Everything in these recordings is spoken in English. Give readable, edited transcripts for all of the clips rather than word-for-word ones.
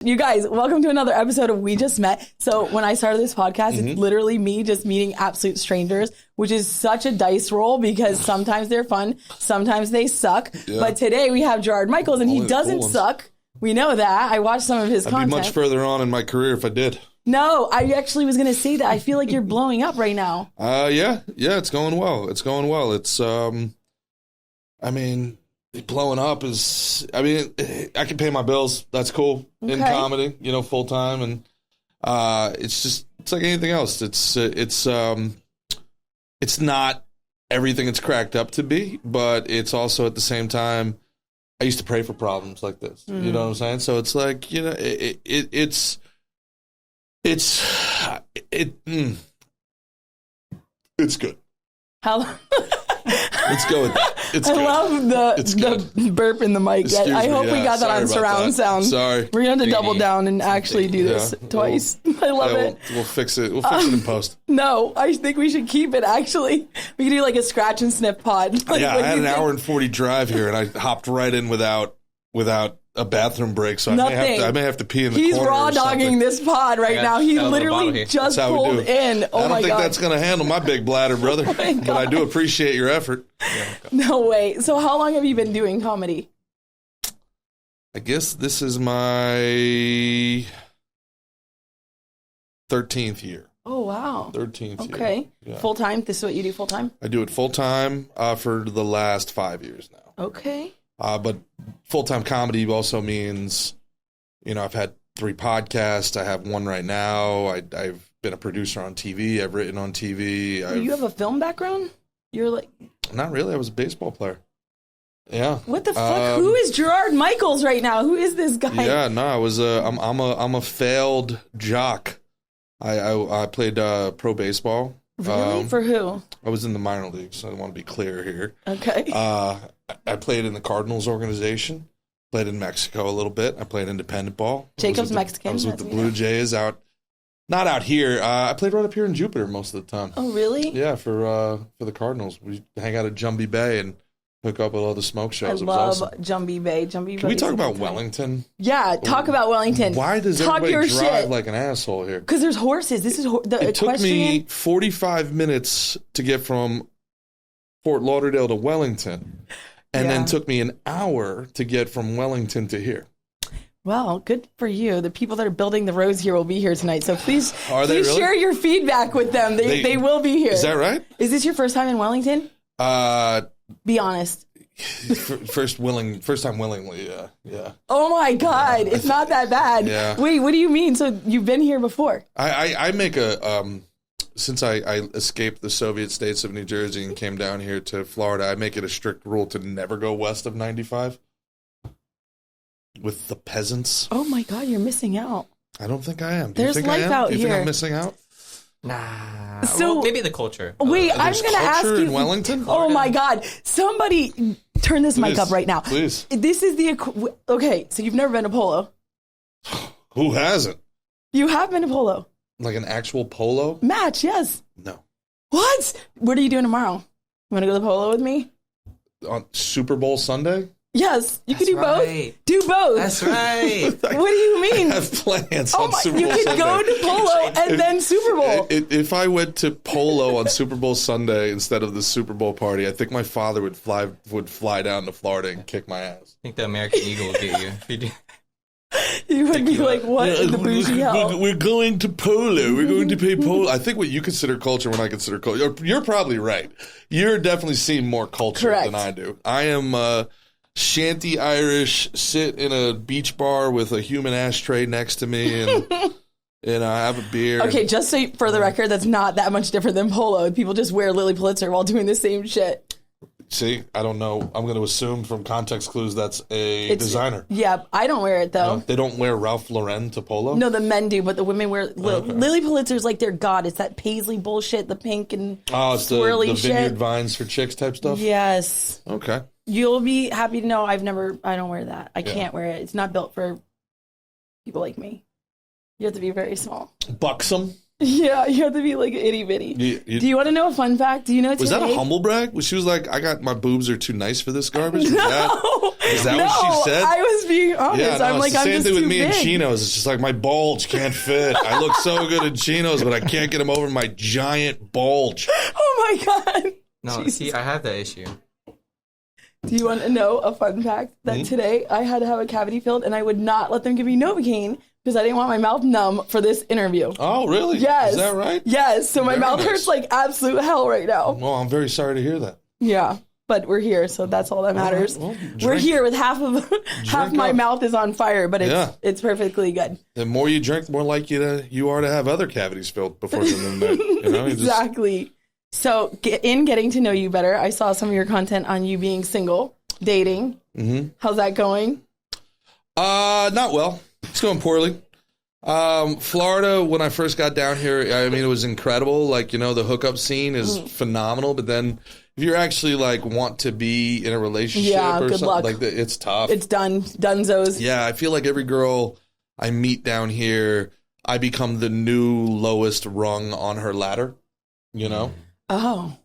You guys, welcome to another episode of We Just Met. So when I started this podcast, it's literally me just meeting absolute strangers, which is such a dice roll because sometimes they're fun, sometimes they suck. Yeah. But today we have Gerard Michaels, and he doesn't suck. We know that. I watched some of his content. I'd be much further on in my career if I did. No, I actually was going to say that. I feel like you're blowing up right now. Yeah, it's going well. It's going well. It's, blowing up is, I can pay my bills. That's cool in comedy, full time. And it's like anything else. It's not everything it's cracked up to be, but it's also at the same time, I used to pray for problems like this. You know what I'm saying? So it's like, it's good. How? Let's go with that. I love the burp in the mic. I hope we got that on surround sound. Sorry. We're going to double down and actually do this twice. I love it. We'll fix it. We'll fix it in post. No, I think we should keep it, actually. We can do like a scratch and sniff pod. I had an hour and 40 drive here, and I hopped right in without a bathroom break, so I may have to pee in the corner. He's raw dogging this pod right now. He literally just pulled in. Oh my God. I don't think that's going to handle my big bladder, brother. But I do appreciate your effort. No way. So how long have you been doing comedy? I guess this is my 13th year. Oh, wow. 13th year. Okay. Yeah. Full time? This is what you do full time? I do it full time for the last 5 years now. Okay. But full-time comedy also means, I've had 3 podcasts. I have one right now. I've been a producer on TV. I've written on TV. You have a film background? You're like... Not really. I was a baseball player. Yeah. What the fuck? Who is Gerard Michaels right now? Who is this guy? Yeah, no, I'm a failed jock. I played pro baseball. Really? For who? I was in the minor leagues. I want to be clear here. Okay. I played in the Cardinals organization. Played in Mexico a little bit. I played independent ball. Jacob's Mexican. I was with the Blue Jays not out here. I played right up here in Jupiter most of the time. Oh, really? Yeah, for the Cardinals. We hang out at Jumbie Bay and hook up with all the smoke shows. I love awesome. Jumbie Bay. Can we talk about Wellington? Yeah, talk about Wellington. Why does everybody drive like an asshole here? Because there's horses. This is It took me 45 minutes to get from Fort Lauderdale to Wellington. And then took me an hour to get from Wellington to here. Well, good for you. The people that are building the roads here will be here tonight. So please really? Share your feedback with them. They will be here. Is that right? Is this your first time in Wellington? Be honest. First time willingly, yeah. Oh my God, it's not that bad. Yeah. Wait, what do you mean? So you've been here before? I make since I escaped the Soviet states of New Jersey and came down here to Florida, I make it a strict rule to never go west of 95 with the peasants. Oh my God, you're missing out. I don't think I am. There's life out here. Do you think I'm missing out? Nah. So well, maybe the culture. Wait, I'm going to ask you. In Wellington? Oh my God. Somebody turn this mic up right now. Please. This is okay, so you've never been to Polo. Who hasn't? You have been to Polo. Like an actual polo? Match, yes. No. What? What are you doing tomorrow? You want to go to the Polo with me? On Super Bowl Sunday? Yes, you can do both. Do both. That's right. What do you mean? I have plans on Super Bowl Sunday. You can go to Polo and then Super Bowl. If I went to Polo on Super Bowl Sunday instead of the Super Bowl party, I think my father would fly down to Florida and kick my ass. I think the American Eagle will get you if you do. You would be like, what in the bougie hell? We're going to Polo. We're going to pay Polo. I think what you consider culture when I consider culture. You're probably right. You're definitely seeing more culture than I do. I am shanty Irish, sit in a beach bar with a human ashtray next to me and I have a beer. Okay, just so for the record, that's not that much different than Polo. People just wear Lily Pulitzer while doing the same shit. See, I don't know. I'm going to assume from context clues that's a designer. Yeah, I don't wear it, though. They don't wear Ralph Lauren to Polo? No, the men do, but the women wear... Lily Pulitzer's like their god. It's that paisley bullshit, the pink and swirly it's the Vineyard Vines for chicks type stuff? Yes. Okay. You'll be happy to know I don't wear that. I can't wear it. It's not built for people like me. You have to be very small. Buxom? Yeah, you have to be like itty bitty. Do you want to know a fun fact? Do you know today? Was that a humble brag? She was like, "I got my boobs are too nice for this garbage." Is that what she said? I was being honest. Yeah, no, I'm like, it's the I'm same just thing with too me big. in chinos. It's just like my bulge can't fit. I look so good in chinos, but I can't get them over my giant bulge. Oh my god. No, Jesus. see, I have that issue. Do you want to know a fun fact? That today I had to have a cavity filled, and I would not let them give me Novocaine because I didn't want my mouth numb for this interview. Oh, really? Yes. Is that right? Yes. So my Very mouth nice. hurts like absolute hell right now. Well, I'm very sorry to hear that. Yeah. But we're here, so that's all that matters. Well, We're here with half my up. mouth is on fire, but it's perfectly good. The more you drink, the more likely you are to have other cavities filled before the midnight. You know, Exactly. So in getting to know you better, I saw some of your content on you being single, dating. Mm-hmm. How's that going? Not well. It's going poorly. Florida, when I first got down here, I mean, it was incredible. Like, you know, the hookup scene is phenomenal, but then if you're actually like want to be in a relationship or good something luck. like that, it's tough. It's dunzos. Yeah, I feel like every girl I meet down here, I become the new lowest rung on her ladder, you know? Oh.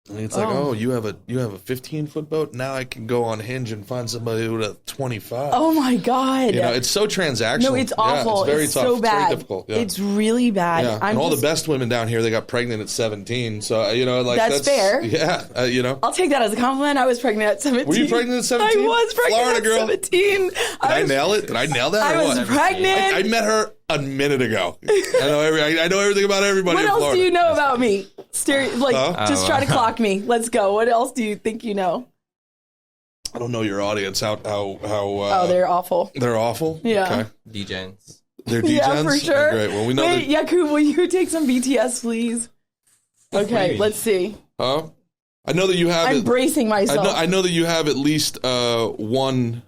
And it's like, oh, you have a 15-foot boat. Now I can go on Hinge and find somebody with a 25. Oh my god! You know, it's so transactional. No, it's awful. Yeah, it's very tough. So bad. It's very difficult. Yeah. It's really bad. Yeah. And all the best women down here, they got pregnant at 17. So you know, like that's fair. Yeah, you know. I'll take that as a compliment. I was pregnant at 17. Were you pregnant at 17? I was pregnant Florida at girl. 17. Did I nail it? Did I nail that? I or was what? pregnant. I met her a minute ago. I know everything about everybody. What in else Florida. do you know about me? Just try to clock me. Let's go. What else do you think you know? I don't know your audience. How They're awful. They're awful. Yeah. Okay. D-gens. They're D-gens? Yeah, for sure. Great. Well, we know. Wait, Yakub, will you take some BTS, please? Okay, let's see. I know that you have. I'm bracing myself. I know that you have at least one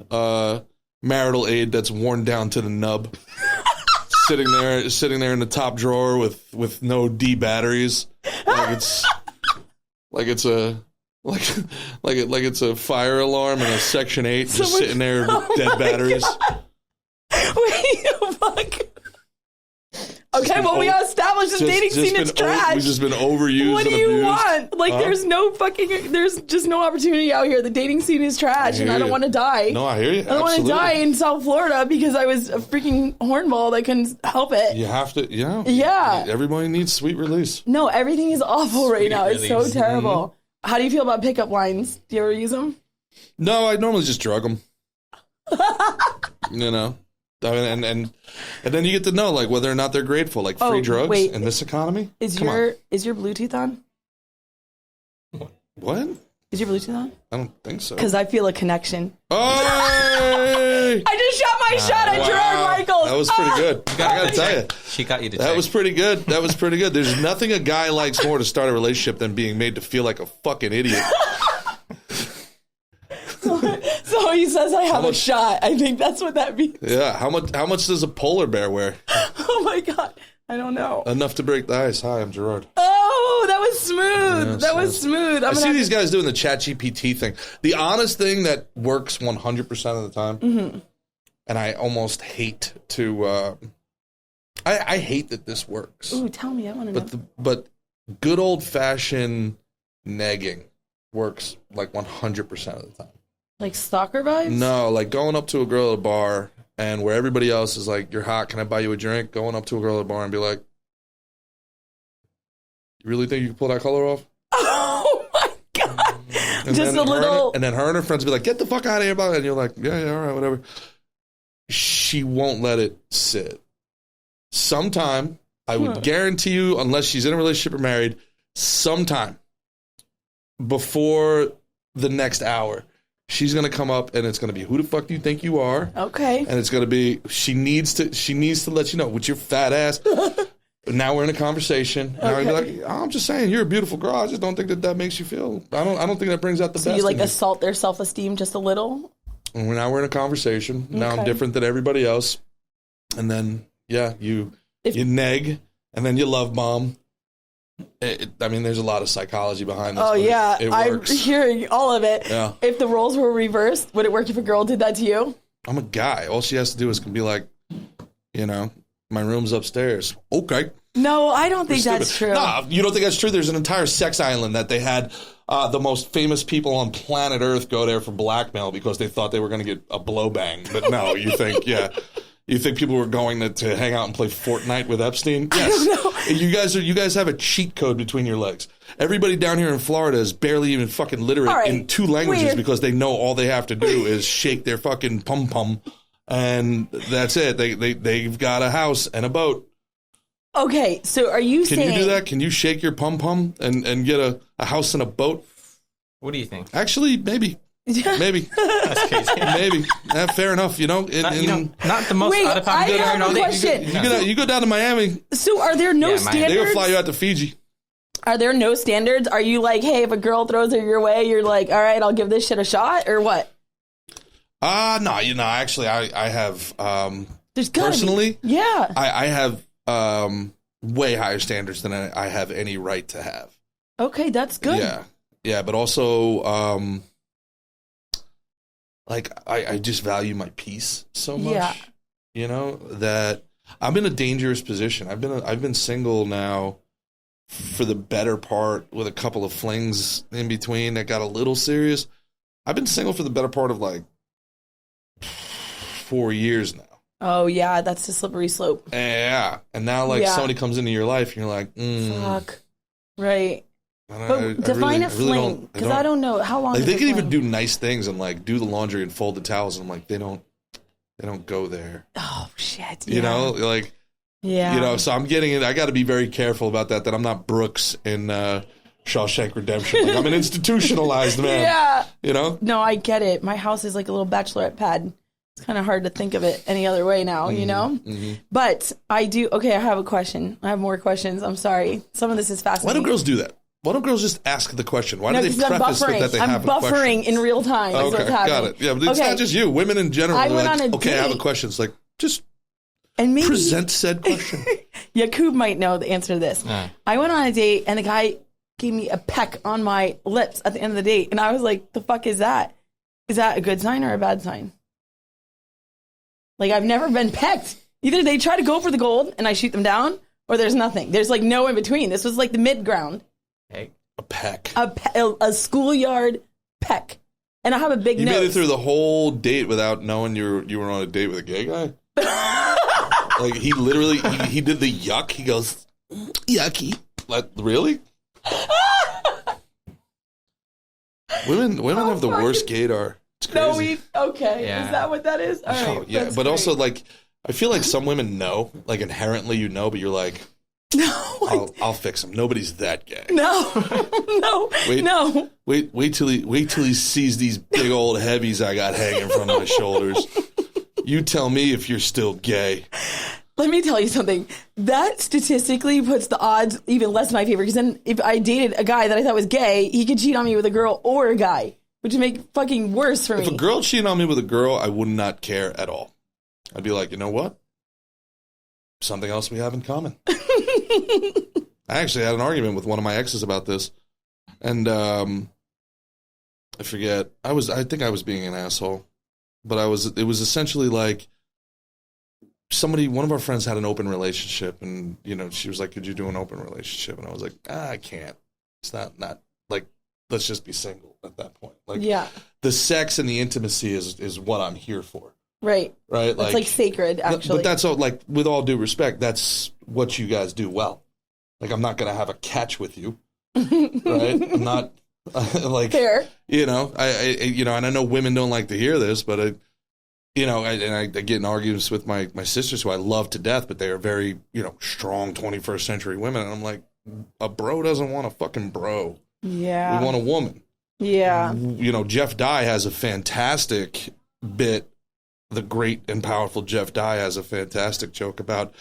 marital aid that's worn down to the nub, sitting there in the top drawer with no D batteries, like it's a fire alarm in a Section 8, just sitting there with dead batteries. Wait, fuck. Okay, well, we gotta establish this dating scene is trash. We've just been overused. What do and you abused. want? Like, there's just no opportunity out here. The dating scene is trash, and I don't want to die. No, I hear you. I don't want to die in South Florida because I was a freaking hornball that couldn't help it. You have to, Yeah. Everybody needs sweet release. No, everything is awful right now. It's so release. terrible. How do you feel about pickup lines? Do you ever use them? No, I normally just drug them. You know, I mean, and then you get to know like whether or not they're grateful, like free drugs in this economy. Is your Bluetooth on? What? Is your Bluetooth on? I don't think so. Because I feel a connection. Oh! I just shot my shot at Gerard Michaels. That was pretty good. I gotta tell you. She got you to That check. was pretty good. There's nothing a guy likes more to start a relationship than being made to feel like a fucking idiot. So he says I have a shot. I think that's what that means. Yeah. How much does a polar bear weigh? Oh my god. I don't know. Enough to break the ice. Hi, I'm Gerard. Oh, that was smooth. Yes, that was smooth. I see these guys doing the ChatGPT thing. The honest thing that works 100% of the time, and I almost hate to. I hate that this works. Ooh, tell me. I want to know. But good old fashioned negging works like 100% of the time. Like stalker vibes? No, like going up to a girl at a bar and where everybody else is like, "You're hot. Can I buy you a drink?" Going up to a girl at a bar and be like, "You really think you can pull that color off?" Oh my god! And Just a little. And then her and her friends be like, "Get the fuck out of here!" And you're like, "Yeah, all right, whatever." She won't let it sit. Sometime, I would guarantee you, unless she's in a relationship or married, sometime before the next hour, she's gonna come up and it's gonna be, "Who the fuck do you think you are?" Okay. And it's gonna be, she needs to let you know, with your fat ass. Now we're in a conversation. And I'd be like, "I'm just saying, you're a beautiful girl. I just don't think that makes you feel. I don't think that brings out the best." So you like in assault their self-esteem just a little? And now we're in a conversation. Now I'm different than everybody else. And then you neg, and then you love bomb. I mean, there's a lot of psychology behind this. Oh yeah, I'm works. hearing all of it. Yeah. If the roles were reversed, would it work if a girl did that to you? I'm a guy. All she has to do is can be like, you know, My room's upstairs. Okay. No, I don't think that's true. Nah, you don't think that's true? There's an entire sex island that they had the most famous people on planet Earth go there for blackmail because they thought they were going to get a blow bang. But no, you think, you think people were going to hang out and play Fortnite with Epstein? Yes. I don't know. You guys have a cheat code between your legs. Everybody down here in Florida is barely even fucking literate in 2 languages because they know all they have to do is shake their fucking pum-pum, and that's it. They've got a house and a boat. Okay, so are you saying... Can you do that? Can you shake your pum-pum and get a house and a boat? What do you think? Actually, maybe. Maybe. That's crazy. Maybe. Fair enough, Not the most Wait, out-of-pocket. I have a question. You go down to Miami. So are there no standards? They'll fly you out to Fiji. Are there no standards? Are you like, hey, if a girl throws it your way, you're like, all right, I'll give this shit a shot, or what? No, actually, I have, There's gotta personally, be. Yeah. I have way higher standards than I have any right to have. Okay, that's good. Yeah, but also, like, I just value my peace so much, that I'm in a dangerous position. I've been single now for the better part, with a couple of flings in between that got a little serious. I've been single for the better part of like 4 years now. Oh yeah, that's the slippery slope. Yeah, and now like somebody comes into your life, and you're like, fuck, right. But define a fling, because I don't know how long. Like, they can even do nice things and like do the laundry and fold the towels, and I'm like, they don't go there. Oh shit! You know, like, so I'm getting it. I got to be very careful about that. That I'm not Brooks in Shawshank Redemption. Like, I'm an institutionalized man. Yeah. You know. No, I get it. My house is like a little bachelorette pad. It's kind of hard to think of it any other way now, you know? Mm-hmm. But I do. Okay, I have a question. I have more questions. I'm sorry. Some of this is fascinating. Why do girls do that? Why don't girls just ask the question? Why do they preface with that they have a question? I'm buffering in real time. Okay, got it. Yeah, but it's not just you. Women in general. I went like, on a okay, date. I have a question. It's like, just and maybe, present said question. Yakub might know the answer to this. I went on a date, and the guy gave me a peck on my lips at the end of the date. And I was like, the fuck is that? Is that a good sign or a bad sign? Like, I've never been pecked. Either they try to go for the gold and I shoot them down, or there's nothing. There's like no in between. This was like the mid ground. Hey. A peck. A schoolyard peck. And I have a big nose. You made it through the whole date without knowing you were on a date with a gay guy? Like, he literally, he did the yuck. He goes, yucky. Like, really? Women have the worst gaydar. It's crazy. Okay. Yeah. Is that what that is? All right. Yeah, but great. Also, like, I feel like some women know, like, inherently you know, but you're like, no, I'll fix him. Nobody's that gay. No. Wait till he sees these big old heavies I got hanging from my shoulders. You tell me if you're still gay. Let me tell you something. That statistically puts the odds even less in my favor, because then if I dated a guy that I thought was gay, he could cheat on me with a girl or a guy, which would make fucking worse for me. If a girl cheated on me with a girl, I would not care at all. I'd be like, you know what? Something else we have in common. I actually had an argument with one of my exes about this, and I forget. I think I was being an asshole, but it was essentially like one of our friends had an open relationship, and she was like, "Could you do an open relationship?" And I was like, I can't. It's not like, let's just be single at that point. Like, the sex and the intimacy is what I'm here for. Right. Right. It's like sacred, actually. But that's all, like, with all due respect, that's what you guys do well. Like, I'm not going to have a catch with you. Right. I'm not like, fair. And I know women don't like to hear this, but I get in arguments with my sisters, who I love to death, but they are very, strong 21st century women. And I'm like, a bro doesn't want a fucking bro. Yeah. We want a woman. Yeah. Jeff Dye has a fantastic bit. The great and powerful Jeff Dye has a fantastic joke about,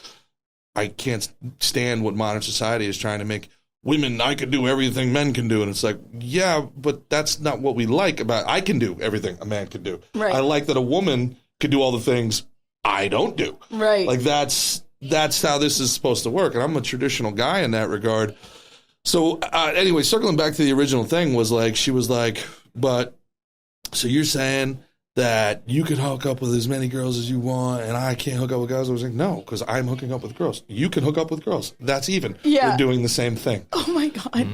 I can't stand what modern society is trying to make women, I can do everything men can do. And it's like, yeah, but that's not what we like about, I can do everything a man can do. Right. I like that a woman can do all the things I don't do. Right. Like, that's how this is supposed to work. And I'm a traditional guy in that regard. So anyway, circling back to the original thing was like, she was like, but so you're saying that you can hook up with as many girls as you want and I can't hook up with guys. I was like, no, because I'm hooking up with girls. You can hook up with girls. That's even. Yeah. We're doing the same thing. Oh my God.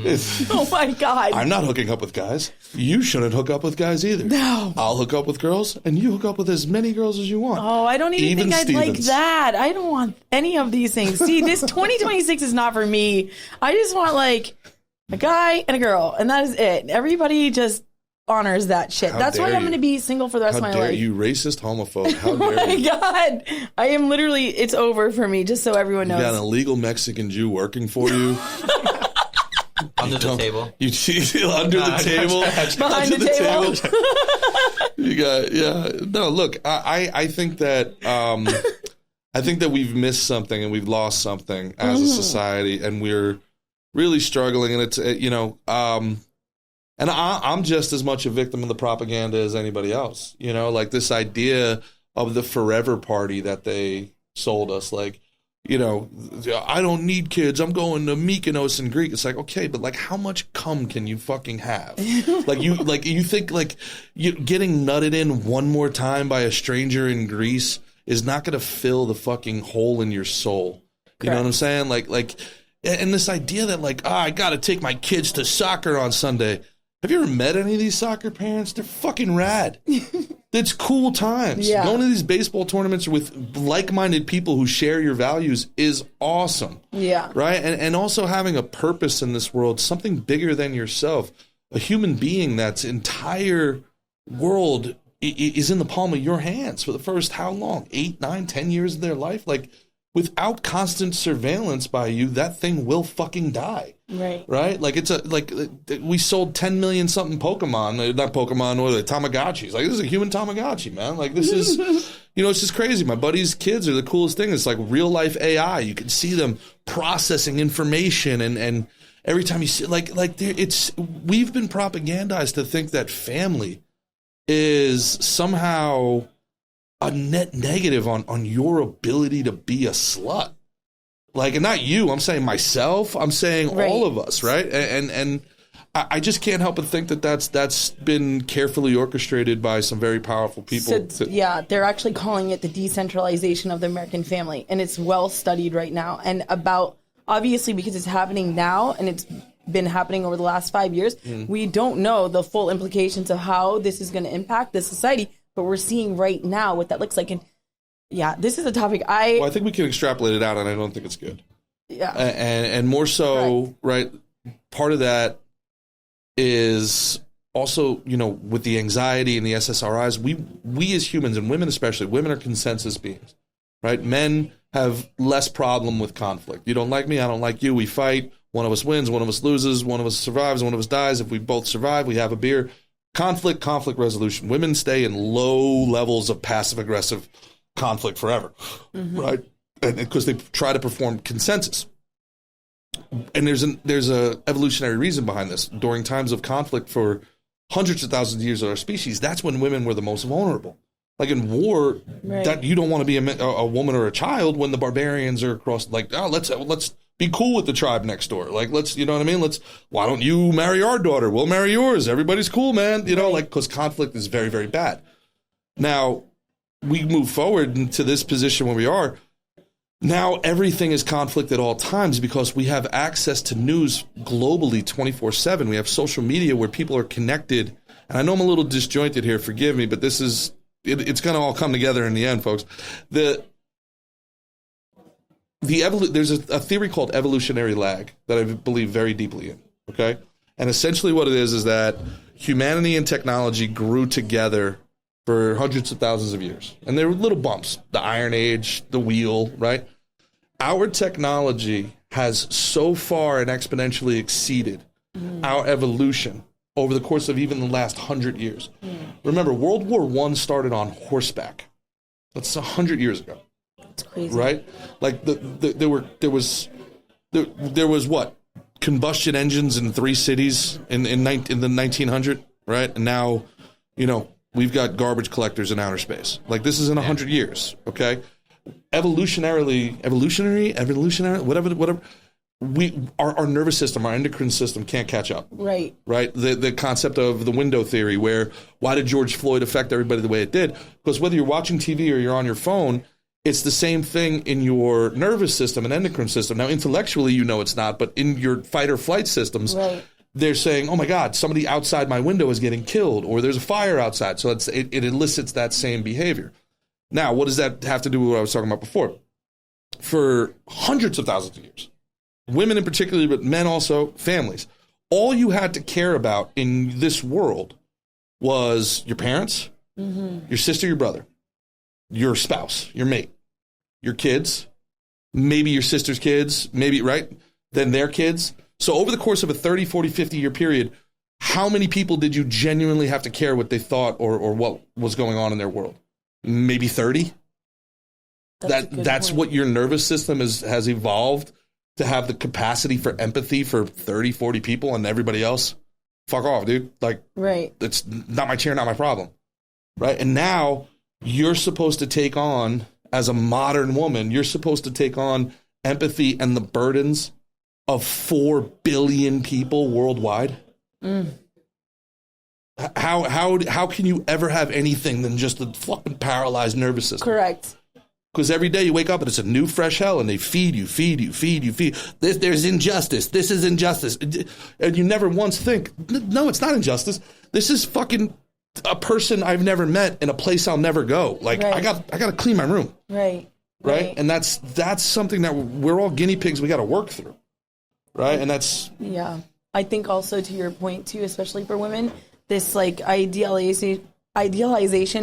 Oh my God. I'm not hooking up with guys. You shouldn't hook up with guys either. No. I'll hook up with girls and you hook up with as many girls as you want. Oh, I don't even think I'd like that. I don't want any of these things. See, this 2026 is not for me. I just want like a guy and a girl, and that is it. Everybody just honors that shit. That's why I'm going to be single for the rest of my life. How dare you, racist homophobe. How dare you. Oh my God. I am literally, it's over for me, just so everyone knows. You got an illegal Mexican Jew working for you. Under the table. You under the table. Behind the table. You got, yeah. No, look, I think that I think that we've missed something and we've lost something as a society, and we're really struggling. And it's, and I'm just as much a victim of the propaganda as anybody else. You know, like this idea of the forever party that they sold us. Like, you know, I don't need kids. I'm going to Mykonos in Greek. It's like, okay, but like, how much cum can you fucking have? you think like you getting nutted in one more time by a stranger in Greece is not going to fill the fucking hole in your soul. You know what I'm saying? Like, and this idea that like, I got to take my kids to soccer on Sunday. Have you ever met any of these soccer parents? They're fucking rad. It's cool times. Yeah. Going to these baseball tournaments with like-minded people who share your values is awesome. Yeah. Right? And also having a purpose in this world, something bigger than yourself, a human being that's entire world is in the palm of your hands for the first how long? 8, 9, 10 years of their life? Like, without constant surveillance by you, that thing will fucking die. Right? Like, we sold 10 million something Pokemon, not Pokemon, or the Tamagotchis. Like, this is a human Tamagotchi, man. Like, this is, you know, it's just crazy. My buddy's kids are the coolest thing. It's like real life AI. You can see them processing information, and every time you see, we've been propagandized to think that family is somehow a net negative on your ability to be a slut. Like, and not you, I'm saying myself, I'm saying all of us, right? And I just can't help but think that that's been carefully orchestrated by some very powerful people. Yeah, they're actually calling it the decentralization of the American family, and it's well studied right now. And obviously, because it's happening now, and it's been happening over the last 5 years, we don't know the full implications of how this is going to impact the society, but we're seeing right now what that looks like. And yeah, this is a topic I think we can extrapolate it out, and I don't think it's good. Yeah. And more so, right, part of that is also, you know, with the anxiety and the SSRIs, we as humans, and women especially, women are consensus beings, right? Men have less problem with conflict. You don't like me, I don't like you, we fight. One of us wins, one of us loses, one of us survives, one of us dies. If we both survive, we have a beer. Conflict resolution. Women stay in low levels of passive-aggressive conflict forever, right? And because they try to perform consensus. And there's a evolutionary reason behind this. During times of conflict for hundreds of thousands of years of our species, that's when women were the most vulnerable. Like in war, that you don't want to be a woman or a child when the barbarians are across. Like, oh, let's be cool with the tribe next door. Like, you know what I mean? Why don't you marry our daughter? We'll marry yours. Everybody's cool, man. You know, like, because conflict is very, very bad. Now, we move forward into this position where we are. Now, everything is conflict at all times because we have access to news globally 24/7. We have social media where people are connected. And I know I'm a little disjointed here. Forgive me, but this is, it's going to all come together in the end, folks. There's a theory called evolutionary lag that I believe very deeply in, okay? And essentially what it is that humanity and technology grew together for hundreds of thousands of years. And there were little bumps, the Iron Age, the wheel, right? Our technology has so far and exponentially exceeded our evolution over the course of even the last 100 years. Remember, World War I started on horseback. That's 100 years ago. It's crazy, right? Like there was what, combustion engines in 3 cities in the 1900, right? And now, you know, we've got garbage collectors in outer space. Like, this is in 100 years, okay? Evolutionary, whatever. our nervous system, our endocrine system can't catch up. Right. Right. The concept of the window theory, where why did George Floyd affect everybody the way it did? Because whether you're watching TV or you're on your phone, it's the same thing in your nervous system and endocrine system. Now, intellectually, it's not, but in your fight or flight systems, they're saying, oh my God, somebody outside my window is getting killed, or there's a fire outside. So it elicits that same behavior. Now, what does that have to do with what I was talking about before? For hundreds of thousands of years, women in particular, but men also, families, all you had to care about in this world was your parents, your sister, your brother, your spouse, your mate, your kids, maybe your sister's kids, maybe, right? Then their kids. So over the course of a 30, 40, 50-year period, how many people did you genuinely have to care what they thought or what was going on in their world? Maybe 30? That's what your nervous system has evolved to have the capacity for empathy for 30, 40 people, and everybody else, fuck off, dude. Like, it's not my chair, not my problem. Right? And now you're supposed to take on, as a modern woman, you're supposed to take on empathy and the burdens of 4 billion people worldwide. How can you ever have anything than just a fucking paralyzed nervous system? Correct. Because every day you wake up and it's a new fresh hell, and they feed you. There's injustice. This is injustice. And you never once think, no, it's not injustice. This is fucking a person I've never met in a place I'll never go. Like, I got to clean my room. Right. And that's something that we're all guinea pigs we got to work through. Right. And that's. Yeah. I think also, to your point too, especially for women, this like idealization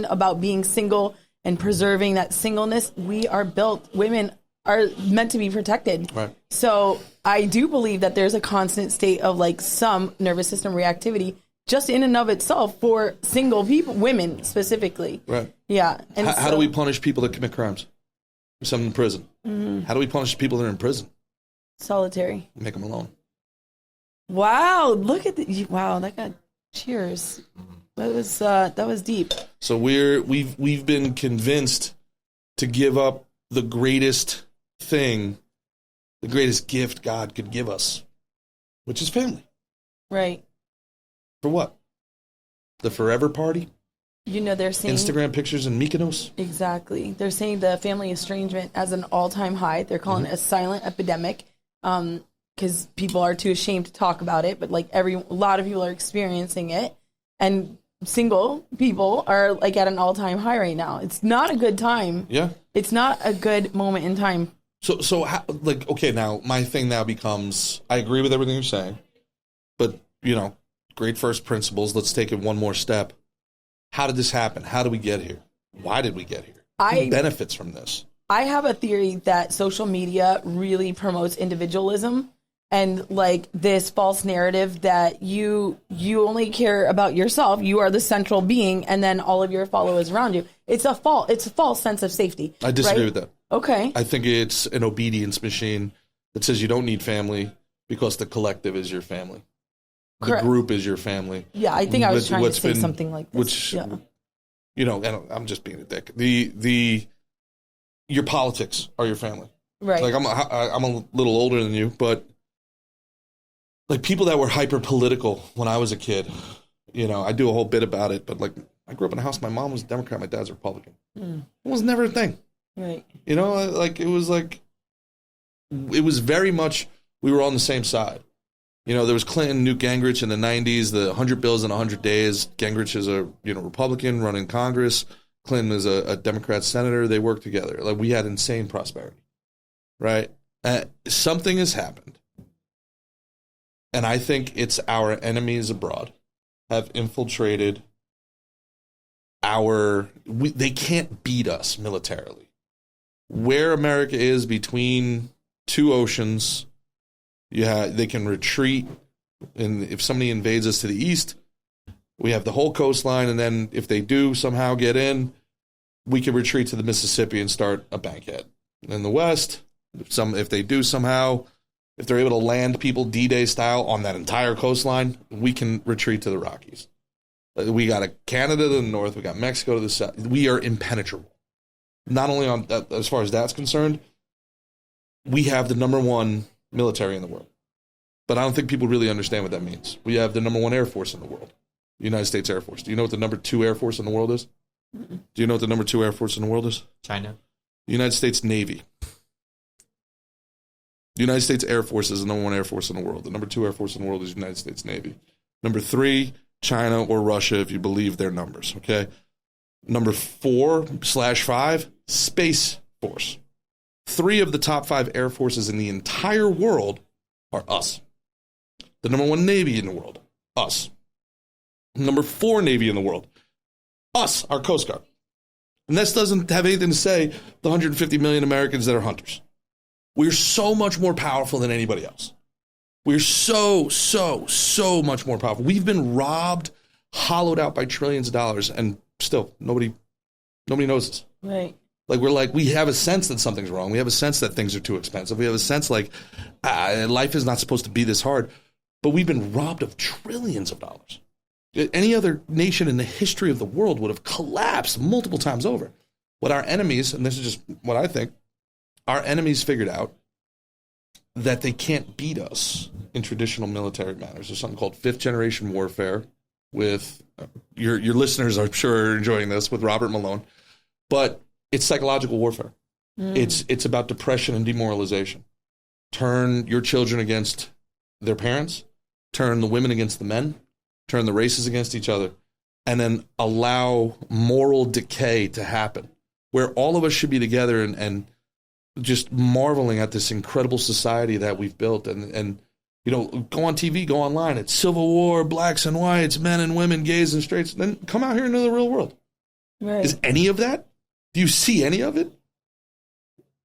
about being single and preserving that singleness. Women are meant to be protected. Right. So I do believe that there's a constant state of like some nervous system reactivity just in and of itself for single people, women specifically. Right. Yeah. And how do we punish people that commit crimes? Some in prison. How do we punish people that are in prison? Solitary. Make them alone. Wow. Look at wow. That got cheers. That was deep. So we've been convinced to give up the greatest thing, the greatest gift God could give us, which is family. Right. For what? The forever party? They're saying Instagram pictures in Mykonos? Exactly. They're saying the family estrangement as an all-time high. They're calling it a silent epidemic because people are too ashamed to talk about it, but like a lot of people are experiencing it. And single people are like at an all-time high right now. It's not a good time. Yeah. It's not a good moment in time. So how, like, okay, now my thing now becomes, I agree with everything you're saying, but great first principles. Let's take it one more step. How did this happen? How did we get here? Why did we get here? Who benefits from this? I have a theory that social media really promotes individualism. And like this false narrative that you only care about yourself, you are the central being, and then all of your followers around you. It's a false sense of safety. I disagree with that. Okay. I think it's an obedience machine that says you don't need family because the collective is your family. Correct. The group is your family. Yeah, I think I was trying to say something like this. And I'm just being a dick. Your politics are your family. Right. Like I'm a little older than you, but like people that were hyper political when I was a kid, I do a whole bit about it, but like I grew up in a house, my mom was a Democrat, my dad's a Republican. It was never a thing. Right. Like it was very much, we were on the same side. There was Clinton, Newt Gingrich in the 90s, the 100 bills in 100 days. Gingrich is a Republican running Congress. Clinton is a Democrat senator. They worked together. Like we had insane prosperity, right? Something has happened. And I think it's our enemies abroad have infiltrated they can't beat us militarily. Where America is between two oceans, they can retreat. And if somebody invades us to the east, we have the whole coastline. And then if they do somehow get in, we can retreat to the Mississippi and start a bankhead. In the west, if they do somehow, if they're able to land people D-Day style on that entire coastline, we can retreat to the Rockies. We got Canada to the north. We got Mexico to the south. We are impenetrable. Not only on that, as far as that's concerned, we have the number one military in the world. But I don't think people really understand what that means. We have the number 1 Air Force in the world, the United States Air Force. Do you know what the number 2 Air Force in the world is? Do you know what the number 2 Air Force in the world is? China. The United States Navy. The United States Air Force is the number 1 Air Force in the world. The number 2 Air Force in the world is the United States Navy. Number 3, China or Russia, if you believe their numbers, okay? Number 4/5, Space Force. 3 of the top 5 air forces in the entire world are us. The number 1 Navy in the world, us. Number 4 Navy in the world, us, our Coast Guard. And this doesn't have anything to say the 150 million Americans that are hunters. We're so much more powerful than anybody else. We're so much more powerful. We've been robbed, hollowed out by trillions of dollars, and still nobody knows this. Right. Like we have a sense that something's wrong. We have a sense that things are too expensive. We have a sense life is not supposed to be this hard. But we've been robbed of trillions of dollars. Any other nation in the history of the world would have collapsed multiple times over. What our enemies, and this is just what I think, our enemies figured out that they can't beat us in traditional military manners. There's something called 5th generation warfare with your listeners, I'm sure, are enjoying this, with Robert Malone. But it's psychological warfare. It's about depression and demoralization. Turn your children against their parents, turn the women against the men, turn the races against each other, and then allow moral decay to happen, where all of us should be together and just marveling at this incredible society that we've built. And go on TV, go online. It's Civil War, blacks and whites, men and women, gays and straights. Then come out here into the real world. Right. Is any of that? Do you see any of it?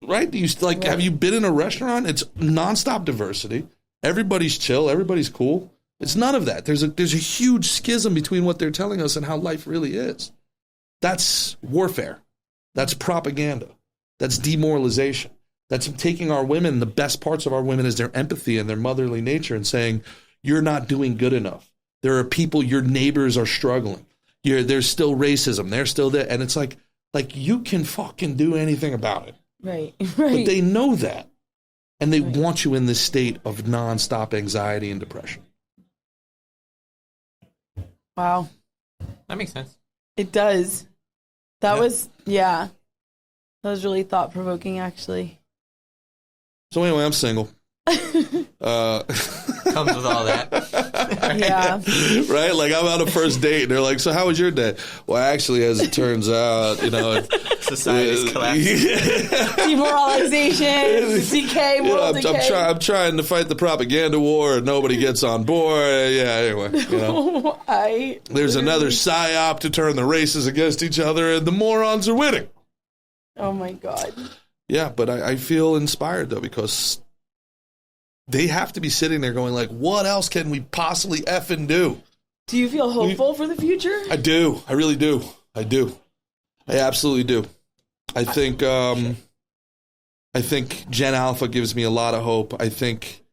Right? Do you Right. Have you been in a restaurant? It's nonstop diversity. Everybody's chill. Everybody's cool. It's none of that. There's a huge schism between what they're telling us and how life really is. That's warfare. That's propaganda. That's demoralization. That's taking our women, the best parts of our women is their empathy and their motherly nature, and saying, you're not doing good enough. There are people, your neighbors are struggling. There's still racism. They're still there. And it's like you can fucking do anything about it. Right. But they know that. And they want you in this state of nonstop anxiety and depression. Wow. That makes sense. It does. That was really thought-provoking, actually. So anyway, I'm single. Comes with all that. Yeah. Right? Like, I'm on a first date, and they're like, so how was your day? Well, actually, as it turns out, Society's collapsing. Demoralization, decay, world decay. I'm trying to fight the propaganda war, and nobody gets on board. Yeah, anyway, there's another psyop to turn the races against each other, and the morons are winning. Oh, my God. Yeah, but I feel inspired, though, because they have to be sitting there going like, what else can we possibly effing do? Do you feel hopeful for the future? I do. I really do. I do. I absolutely do. I think Gen Alpha gives me a lot of hope. I think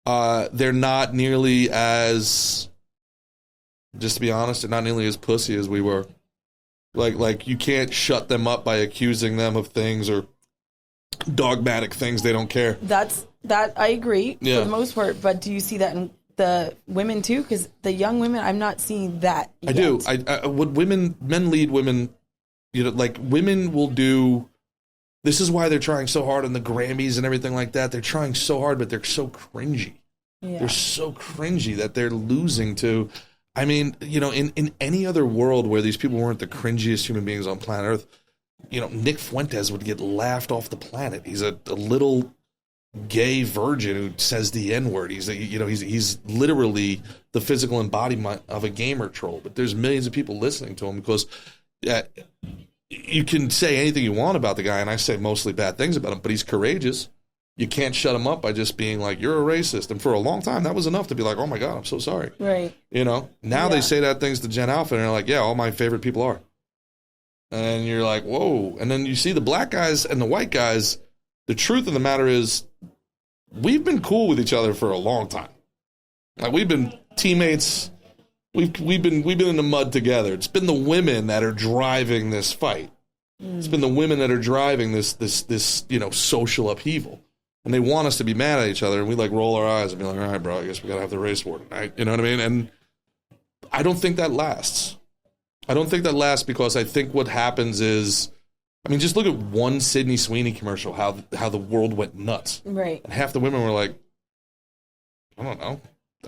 they're not nearly as, just to be honest, they're not nearly as pussy as we were. Like you can't shut them up by accusing them of things or dogmatic things. They don't care. That I agree for the most part. But do you see that in the women too? Because the young women, I'm not seeing that yet. I do. What men lead women, like women will do. This is why they're trying so hard on the Grammys and everything like that. They're trying so hard, but they're so cringy. Yeah. They're so cringy that they're losing to. I mean, in any other world where these people weren't the cringiest human beings on planet Earth, Nick Fuentes would get laughed off the planet. He's a little gay virgin who says the N-word. He's literally the physical embodiment of a gamer troll. But there's millions of people listening to him because you can say anything you want about the guy, and I say mostly bad things about him, but he's courageous. You can't shut him up by just being like, you're a racist. And for a long time, that was enough to be like, oh, my God, I'm so sorry. Right. Now they say that things to Gen Alpha, and they're like, yeah, all my favorite people are. And you're like, whoa. And then you see the black guys and the white guys. The truth of the matter is we've been cool with each other for a long time. Like, we've been teammates. We've been in the mud together. It's been the women that are driving this fight. It's been the women that are driving this social upheaval. and they want us to be mad at each other, and we like roll our eyes and be like, all right, bro, I guess we gotta have the race war tonight. You know what I mean? And I don't think that lasts. I don't think that lasts because I think what happens is, I mean, just look at one Sydney Sweeney commercial, how the world went nuts. Right. And half the women were like, I don't know,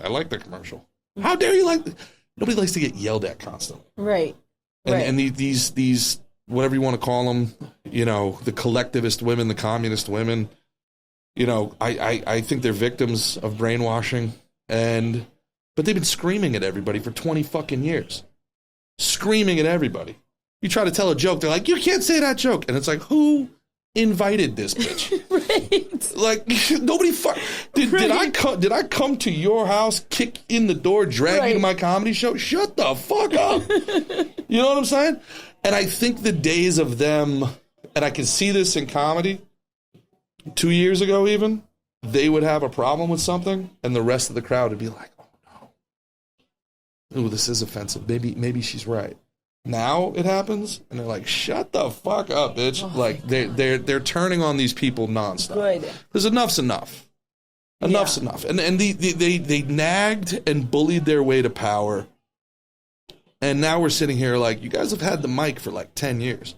I like the commercial. How dare you like? Nobody likes to get yelled at constantly. Right. And these whatever you want to call them, you know, the collectivist women, the communist women, you know, I think they're victims of brainwashing, but they've been screaming at everybody for 20 fucking years. Screaming at everybody. You try to tell a joke, they're like, you can't say that joke. And it's like, who invited this bitch? Right. Like, nobody did I come to your house, kick in the door, drag you to my comedy show? Shut the fuck up. You know what I'm saying? And I think the days of them, and I can see this in comedy, 2 years ago even, they would have a problem with something, and the rest of the crowd would be like, oh no. Ooh, this is offensive. Maybe she's right. Now it happens, and they're like, shut the fuck up, bitch. Oh, like, they're turning on these people nonstop. Good. Because enough's enough. Enough's enough. And they nagged and bullied their way to power. And now we're sitting here like, you guys have had the mic for like 10 years.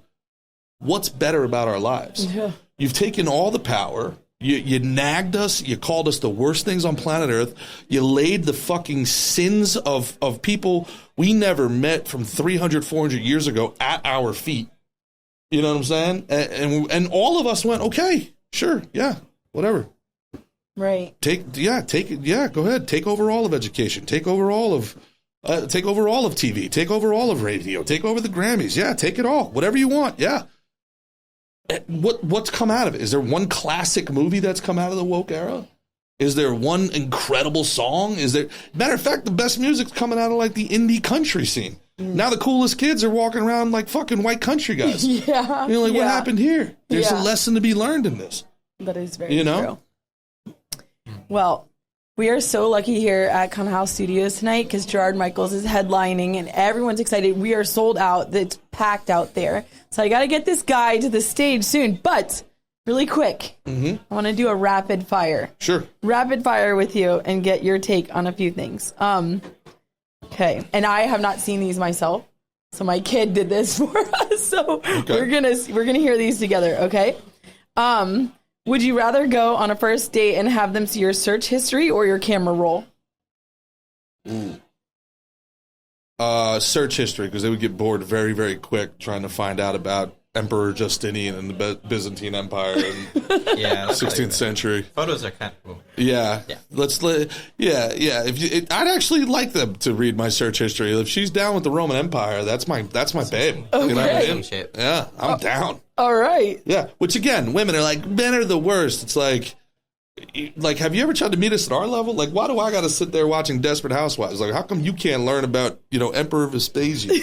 What's better about our lives? Yeah. You've taken all the power. You nagged us. You called us the worst things on planet Earth. You laid the fucking sins of people we never met from 300, 400 years ago at our feet. You know what I'm saying? And all of us went, okay, sure, yeah, whatever. Right. Go ahead. Take over all of education. Take over all of TV. Take over all of radio. Take over the Grammys. Yeah, take it all. Whatever you want. Yeah. What's come out of it? Is there one classic movie that's come out of the woke era? Is there one incredible song? Matter of fact, the best music's coming out of like the indie country scene. Now the coolest kids are walking around like fucking white country guys. Yeah. You know, like what happened here? There's a lesson to be learned in this. That is very true. Well, we are so lucky here at Khanna House Studios tonight because Gerard Michaels is headlining and everyone's excited. We are sold out. It's packed out there. So I got to get this guy to the stage soon. But really quick, I want to do a rapid fire. Sure. Rapid fire with you and get your take on a few things. Okay. And I have not seen these myself. So my kid did this for us. So we're gonna hear these together. Okay. Would you rather go on a first date and have them see your search history or your camera roll? Search history, because they would get bored very, very quick trying to find out about Emperor Justinian and the Byzantine Empire in 16th century. Photos are kind of cool. Yeah. I'd actually like them to read my search history. If she's down with the Roman Empire, that's my babe. Okay. You know what I mean? Yeah, I'm down. All right. Yeah, which again, women are like, men are the worst. It's like, have you ever tried to meet us at our level? Like, why do I got to sit there watching Desperate Housewives? Like, how come you can't learn about, Emperor Vespasian?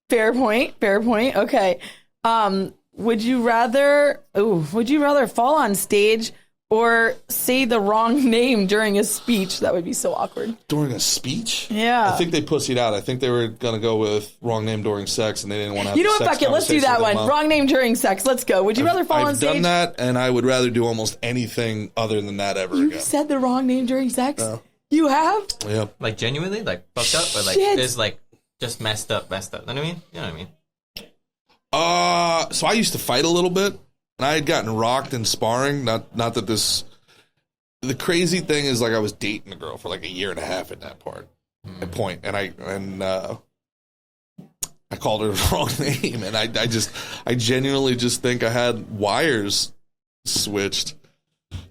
Fair point. Okay. Would you rather fall on stage or say the wrong name during a speech? That would be so awkward. During a speech? Yeah. I think they pussied out. I think they were going to go with wrong name during sex, and they didn't want to have You know what, fuck it. Let's do that one. Wrong name during sex. Let's go. Would you rather fall on stage? I've done that, and I would rather do almost anything other than that ever again. You said the wrong name during sex? No. You have? Yeah. Like, genuinely? Like, fucked up? Or, like, there's, like, just messed up? You know what I mean? You know what I mean? So I used to fight a little bit, and I had gotten rocked in sparring. Not that this... The crazy thing is, like, I was dating a girl for like a year and a half at that point, and I called her the wrong name, and I genuinely just think I had wires switched.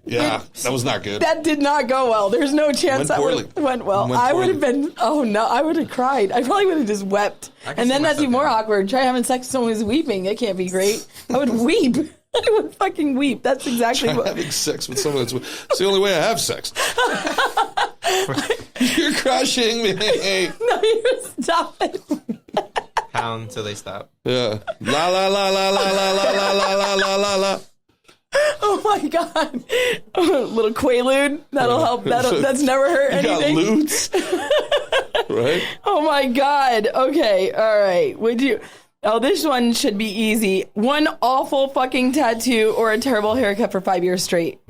Yeah, that was not good. That did not go well. There's no chance that went well. I would have been, I would have cried. I probably would have just wept. And then that'd be more awkward. Try having sex with someone who's weeping. That can't be great. I would weep. I would fucking weep. That's exactly what. Having sex with someone it's the only way I have sex. You're crushing me. No, you're stop it. Pound until they stop. Yeah. La la la la la la la la la la la la. Oh my god. A little Quaalude. That'll help. That's never hurt anything. You got lutes. Right? Oh my god. Okay. All right. Oh, this one should be easy. One awful fucking tattoo or a terrible haircut for 5 years straight.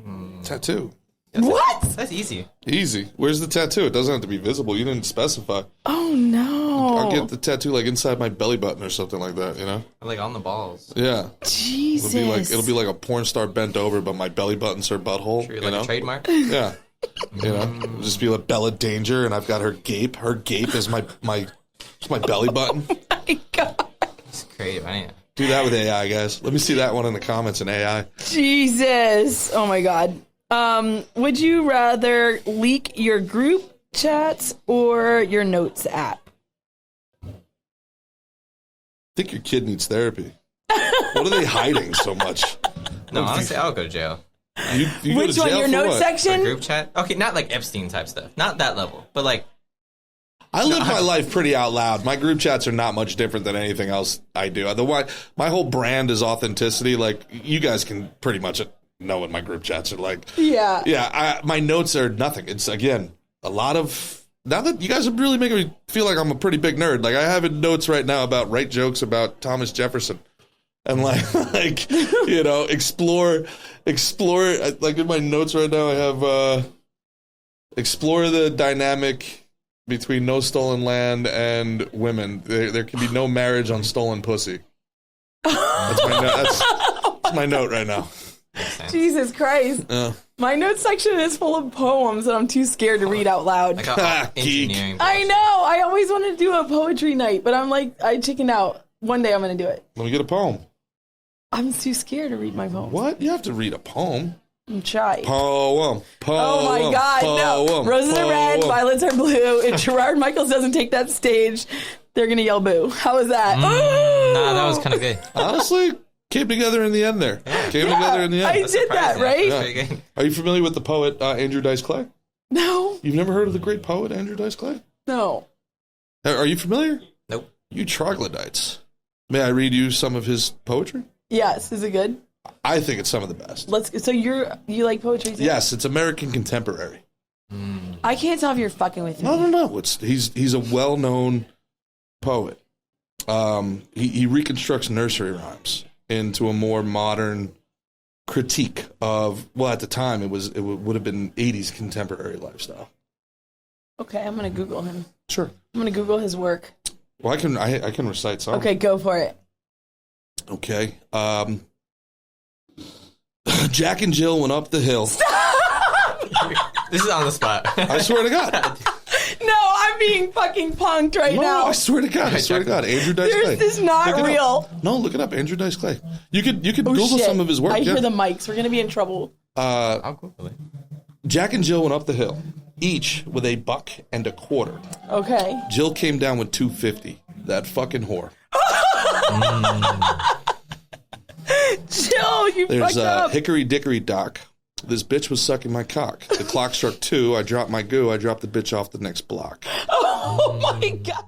Tattoo. What? That's easy. Easy. Where's the tattoo? It doesn't have to be visible. You didn't specify. Oh, no. I'll get the tattoo like inside my belly button or something like that, you know? Like on the balls. Yeah. Jesus. It'll be like a porn star bent over, but my belly button's her butthole. Sure, like a trademark? Yeah. You know? It'll just be like Bella Danger, and I've got her gape. Her gape is my belly button. Oh my God. It's creative. I didn't. Do that with AI, guys. Let me see that one in the comments in AI. Jesus. Oh my God. Would you rather leak your group chats or your notes app? I think your kid needs therapy. What are they hiding so much? No, honestly, I'll go to jail. You go Which to one? jail Your for notes what? section? Group chat? Okay, not like Epstein type stuff. Not that level. But like, I live my life pretty out loud. My group chats are not much different than anything else I do. Otherwise, my whole brand is authenticity. Like, you guys can pretty much know what my group chats are like. Yeah. Yeah, my notes are nothing. It's, again, a lot of... Now that you guys are really making me feel like I'm a pretty big nerd. Like, I have notes right now about write jokes about Thomas Jefferson. And, like you know, explore. Like, in my notes right now, I have explore the dynamic between no stolen land and women. There can be no marriage on stolen pussy. That's my note right now. Jesus Christ. My notes section is full of poems that I'm too scared to read out loud. I got engineering. I know. I always wanted to do a poetry night, but I'm like, I chickened out. One day I'm going to do it. Let me get a poem. I'm too scared to read my poems. What? You have to read a poem. I'm shy. Poem. Oh my God, no. Roses are red, violets are blue. If Gerard Michaels doesn't take that stage, they're going to yell boo. How was that? Nah, that was kind of good. Honestly, came together in the end there. Came together in the end. I did that, right? Yeah. Are you familiar with the poet Andrew Dice Clay? No. You've never heard of the great poet Andrew Dice Clay? No. Are you familiar? Nope. You troglodytes. May I read you some of his poetry? Yes. Is it good? I think it's some of the best. So you like poetry too? Yes, it's American contemporary. I can't tell if you're fucking with me. No. He's a well-known poet. He reconstructs nursery rhymes into a more modern critique of, well, at the time it would have been 80s contemporary lifestyle. Okay, I'm going to Google him. Sure. I'm going to Google his work. Well, I can recite some. Okay, go for it. Okay. Jack and Jill went up the hill. This is on the spot. I swear to God. No, I'm being fucking punked right now. I swear to God. Andrew Dice Clay. This is not real. No, look it up. Andrew Dice Clay. You could Google shit. some of his work. I hear the mics. We're going to be in trouble. I'll Google it. Jack and Jill went up the hill, each with $1.25. Okay. Jill came down with $2.50. That fucking whore. Jill, you fucked up. Hickory Dickory Dock. This bitch was sucking my cock. The clock struck 2. I dropped my goo. I dropped the bitch off the next block. Oh my God.